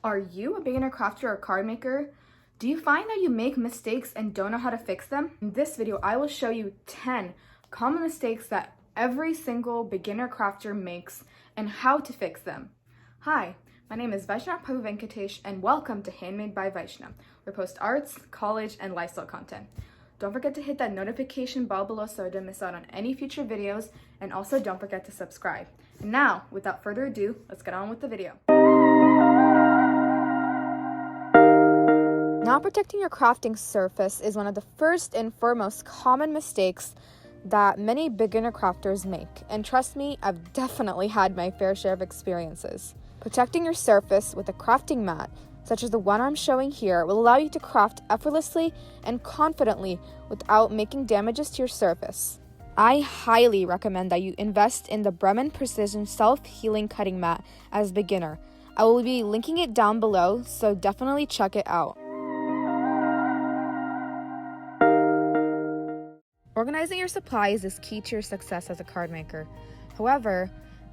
Are you a beginner crafter or card maker? Do you find that you make mistakes and don't know how to fix them? In this video, I will show you 10 common mistakes that every single beginner crafter makes and how to fix them. Hi, my name is 𝓁𝒾𝓀𝑒 and welcome to Handmade by Vaishnav. We post arts, college, and lifestyle content. Don't forget to hit that notification bell below so you don't miss out on any future videos, and also don't forget to subscribe. And now, without further ado, let's get on with the video. Not protecting your crafting surface is one of the first and foremost common mistakes that many beginner crafters make. And trust me, I've definitely had my fair share of experiences. Protecting your surface with a crafting mat, such as the one I'm showing here, will allow you to craft effortlessly and confidently without making damages to your surface. I highly recommend that you invest in the Bremen Precision Self-Healing Cutting Mat as a beginner. I will be linking it down below, so definitely check it out. Organizing your supplies is key to your success as a card maker. However,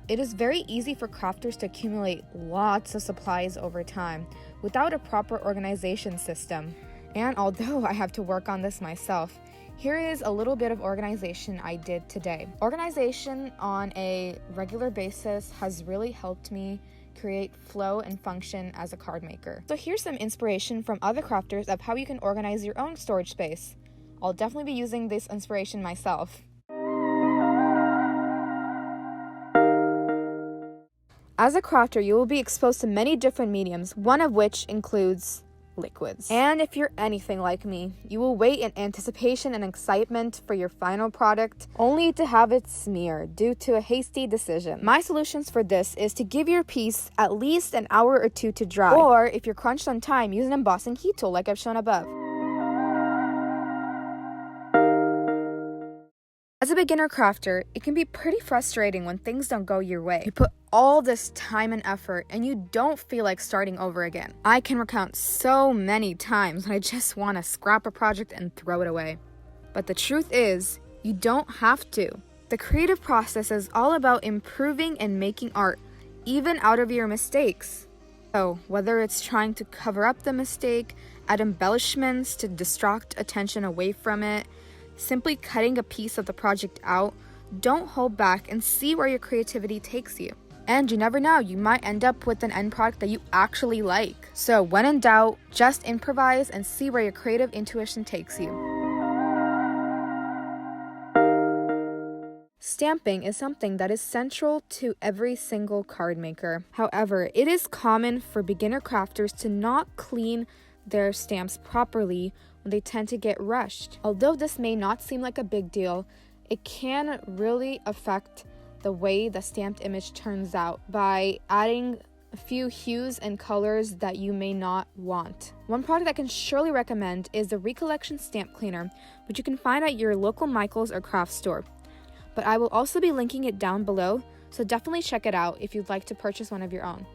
it is very easy for crafters to accumulate lots of supplies over time without a proper organization system. And although I have to work on this myself, here is a little bit of organization I did today. Organization on a regular basis has really helped me create flow and function as a card maker. So here's some inspiration from other crafters of how you can organize your own storage space. I'll definitely be using this inspiration myself. As a crafter, you will be exposed to many different mediums, one of which includes liquids. And if you're anything like me, you will wait in anticipation and excitement for your final product, only to have it smear due to a hasty decision. My solutions for this is to give your piece at least an hour or two to dry, or if you're crunched on time, use an embossing heat tool like I've shown above. As a beginner crafter, it can be pretty frustrating when things don't go your way. You put all this time and effort and you don't feel like starting over again. I can recount so many times when I just want to scrap a project and throw it away. But the truth is, you don't have to. The creative process is all about improving and making art, even out of your mistakes. So, whether it's trying to cover up the mistake, add embellishments to distract attention away from it, simply cutting a piece of the project out, don't hold back and see where your creativity takes you. And you never know, you might end up with an end product that you actually like. So when in doubt, just improvise and see where your creative intuition takes you. Stamping is something that is central to every single card maker. However, it is common for beginner crafters to not clean their stamps properly when they tend to get rushed. Although this may not seem like a big deal, it can really affect the way the stamped image turns out by adding a few hues and colors that you may not want. One product I can surely recommend is the Recollection Stamp Cleaner, which you can find at your local Michaels or craft store. But I will also be linking it down below, so definitely check it out if you'd like to purchase one of your own.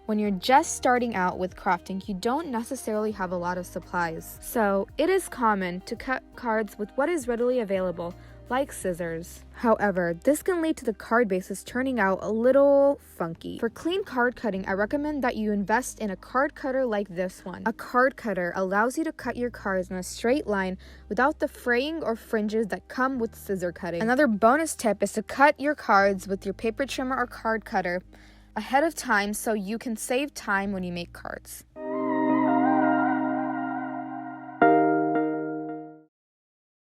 When you're just starting out with crafting, you don't necessarily have a lot of supplies. So it is common to cut cards with what is readily available, like scissors. However, this can lead to the card bases turning out a little funky. For clean card cutting, I recommend that you invest in a card cutter like this one. A card cutter allows you to cut your cards in a straight line without the fraying or fringes that come with scissor cutting. Another bonus tip is to cut your cards with your paper trimmer or card cutter ahead of time so you can save time when you make cards.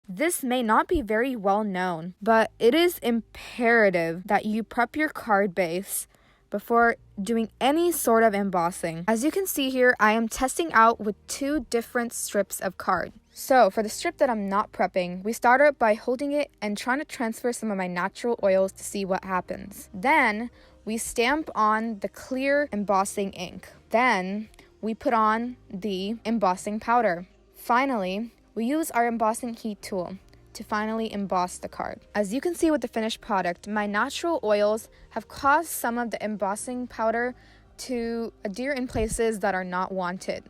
This may not be very well known, but it is imperative that you prep your card base before doing any sort of embossing. As you can see here, I am testing out with two different strips of card. So for the strip that I'm not prepping, we start out by holding it and trying to transfer some of my natural oils to see what happens. Then we stamp on the clear embossing ink. Then we put on the embossing powder. Finally, we use our embossing heat tool to finally emboss the card. As you can see with the finished product, my natural oils have caused some of the embossing powder to adhere in places that are not wanted.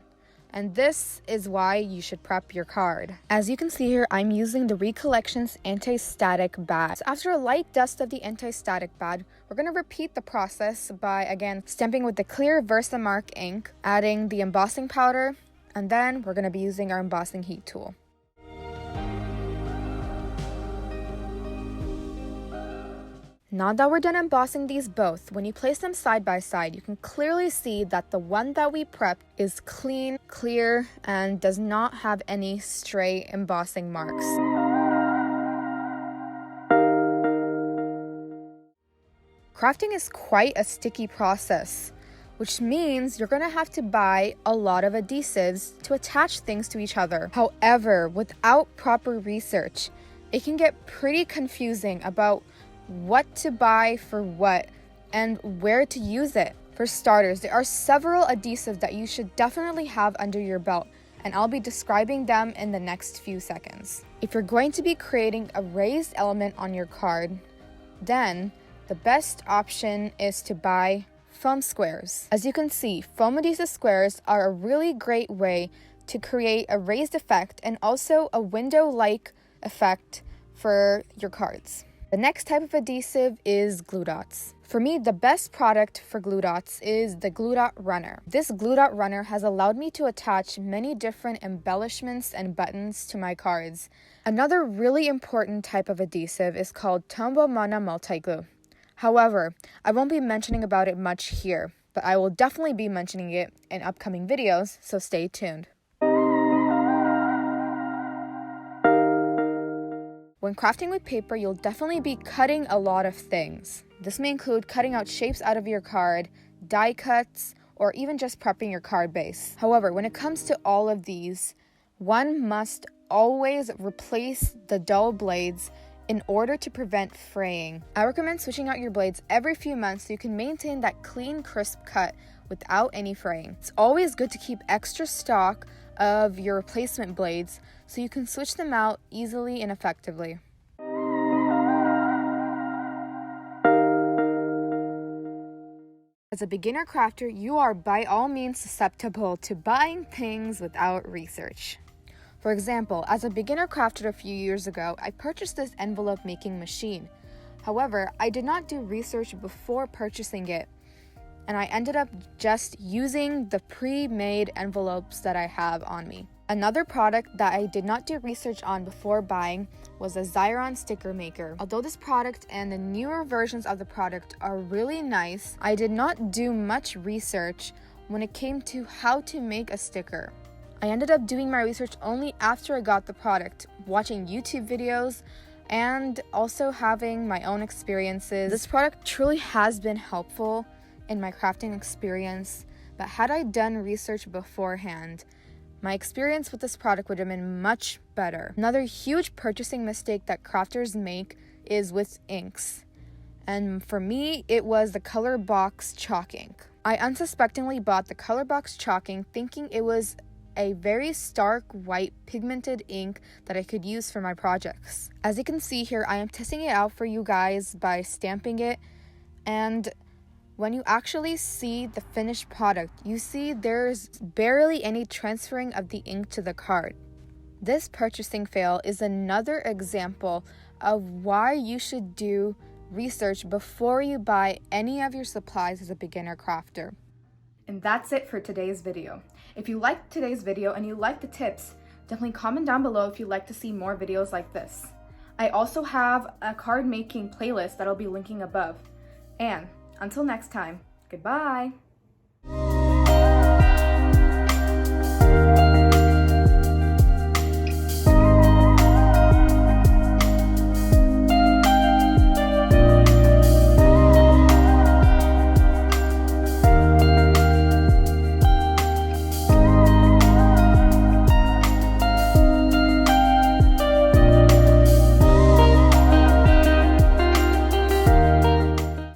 And this is why you should prep your card. As you can see here, I'm using the 𝓈𝒾𝓀𝓀𝒾𝓷𝒾𝒷𝒆 anti-static pad. So after a light dust of the anti-static pad, we're going to repeat the process by, again, stamping with the clear Versamark ink, adding the embossing powder, and then we're going to be using our embossing heat tool. Now that we're done embossing these both, when you place them side by side, you can clearly see that the one that we prepped is clean, clear, and does not have any stray embossing marks. Crafting is quite a sticky process, which means you're going to have to buy a lot of adhesives to attach things to each other. However, without proper research, it can get pretty confusing about what to buy for what and where to use it. For starters, there are several adhesives that you should definitely have under your belt, and I'll be describing them in the next few seconds. If you're going to be creating a raised element on your card, then the best option is to buy foam squares. As you can see, foam adhesive squares are a really great way to create a raised effect and also a window-like effect for your cards. The next type of adhesive is glue dots. For me, the best product for glue dots is the glue dot runner. This glue dot runner has allowed me to attach many different embellishments and buttons to my cards. Another really important type of adhesive is called 𝓁𝒾𝓀𝓈𝒊𝒷𝓈𝒸𝓆. However, I won't be mentioning about it much here, but I will definitely be mentioning it in upcoming videos, so stay tuned. When crafting with paper, you'll definitely be cutting a lot of things. This may include cutting out shapes out of your card, die cuts, or even just prepping your card base. However, when it comes to all of these, one must always replace the dull blades in order to prevent fraying. I recommend switching out your blades every few months so you can maintain that clean, crisp cut without any fraying. It's always good to keep extra stock of your replacement blades so you can switch them out easily and effectively. As a beginner crafter, you are by all means susceptible to buying things without research. For example, as a beginner crafter a few years ago, I purchased this envelope making machine. However, I did not do research before purchasing it, and I ended up just using the pre-made envelopes that I have on me. Another product that I did not do research on before buying was a Xyron sticker maker. Although this product and the newer versions of the product are really nice, I did not do much research when it came to how to make a sticker. I ended up doing my research only after I got the product, watching YouTube videos, and also having my own experiences. This product truly has been helpful in my crafting experience, but had I done research beforehand, my experience with this product would have been much better. Another huge purchasing mistake that crafters make is with inks. And for me, it was the ColorBox chalk ink. I unsuspectingly bought the ColorBox chalk ink thinking it was a very stark white pigmented ink that I could use for my projects. As you can see here, I am testing it out for you guys by stamping it, and when you actually see the finished product, you see there's barely any transferring of the ink to the card. This purchasing fail is another example of why you should do research before you buy any of your supplies as a beginner crafter. And that's it for today's video. If you liked today's video and you like the tips, definitely comment down below if you'd like to see more videos like this. I also have a card making playlist that I'll be linking above. And until next time, goodbye!